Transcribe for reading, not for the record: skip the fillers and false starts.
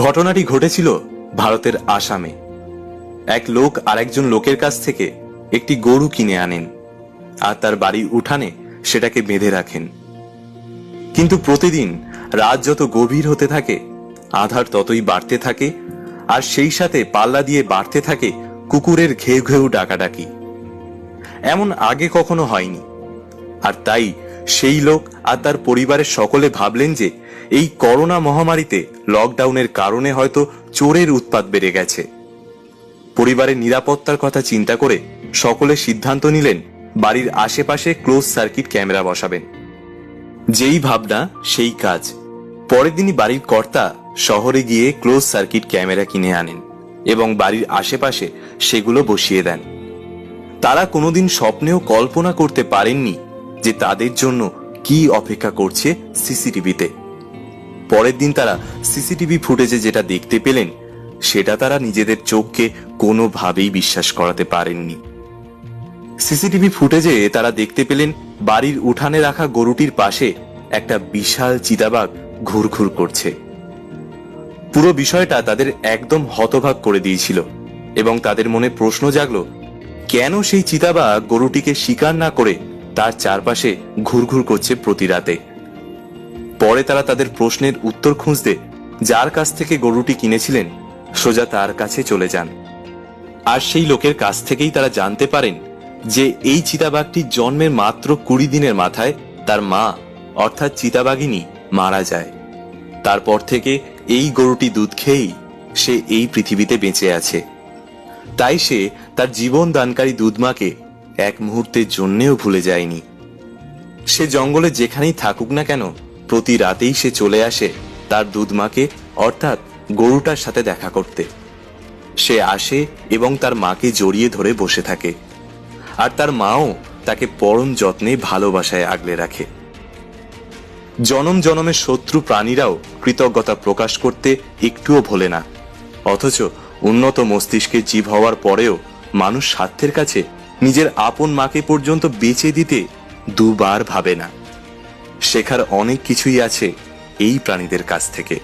ঘটনাটি ঘটেছিল ভারতের আসামে। এক লোক আরেকজন লোকের কাছ থেকে একটি গরু কিনে আনেন আর তার বাড়ির উঠানে সেটাকে বেঁধে রাখেন। কিন্তু প্রতিদিন রাত যত গভীর হতে থাকে আঁধার ততই বাড়তে থাকে, আর সেই সাথে পাল্লা দিয়ে বাড়তে থাকে কুকুরের ঘেউ ঘেউ ডাকাডাকি। এমন আগে কখনো হয়নি। আর তাই সেই লোক আর তার পরিবারের সকলে ভাবলেন যে এই করোনা মহামারীতে লকডাউনের কারণে হয়তো চোরের উৎপাত বেড়ে গেছে। পরিবারের নিরাপত্তার কথা চিন্তা করে সকলে সিদ্ধান্ত নিলেন বাড়ির আশেপাশে ক্লোজ সার্কিট ক্যামেরা বসাবেন। যেই ভাবনা সেই কাজ। পরের দিনই বাড়ির কর্তা শহরে গিয়ে ক্লোজ সার্কিট ক্যামেরা কিনে আনেন এবং বাড়ির আশেপাশে সেগুলো বসিয়ে দেন। তারা কোনোদিন স্বপ্নেও কল্পনা করতে পারেননি যে তাদের জন্য কি অপেক্ষা করছে সিসিটিভিতে। পরের দিন তারা সিসিটিভি ফুটেজে যেটা দেখতে পেলেন সেটা তারা নিজেদের চোখকে কোনোভাবেই বিশ্বাস করাতে পারেননি। সিসিটিভি ফুটেজে তারা দেখতে পেলেন বাড়ির উঠানে রাখা গরুটির পাশে একটা বিশাল চিতাবাঘ ঘুরঘুর করছে। পুরো বিষয়টা তাদের একদম হতবাক করে দিয়েছিল এবং তাদের মনে প্রশ্ন জাগলো, কেন সেই চিতাবাঘ গরুটিকে শিকার না করে তার চারপাশে ঘুরঘুর করছে প্রতি রাতে। পরে তারা তাদের প্রশ্নের উত্তর খুঁজতে যার কাছ থেকে গরুটি কিনেছিলেন সোজা তার কাছে চলে যান। আর সেই লোকের কাছ থেকেই তারা জানতে পারেন যে এই চিতাবাঘটি জন্মের মাত্র 20 দিনের মাথায় তার মা অর্থাৎ চিতাবাঘিনী মারা যায়। তারপর থেকে এই গরুটি দুধ খেয়েই সে এই পৃথিবীতে বেঁচে আছে। তাই সে তার জীবন দানকারী দুধমাকে এক মুহূর্তের জন্যেও ভুলে যায়নি। সে জঙ্গলে যেখানেই থাকুক না কেন প্রতি রাতেই সে চলে আসে তার দুধমাকে অর্থাৎ গরুটার সাথে দেখা করতে। সে আসে এবং তার মাকে জড়িয়ে ধরে বসে থাকে, আর তার মাও তাকে পরম যত্নে ভালোবাসায় আগলে রাখে। জনম জনমের শত্রু প্রাণীরাও কৃতজ্ঞতা প্রকাশ করতে একটুও ভোলে না, অথচ উন্নত মস্তিষ্কের জীব হওয়ার পরেও মানুষ স্বার্থের কাছে নিজের আপন মাকে পর্যন্ত বেচে দিতে দুবার ভাবে না। শেখার অনেক কিছুই আছে এই প্রাণীদের কাছ থেকে।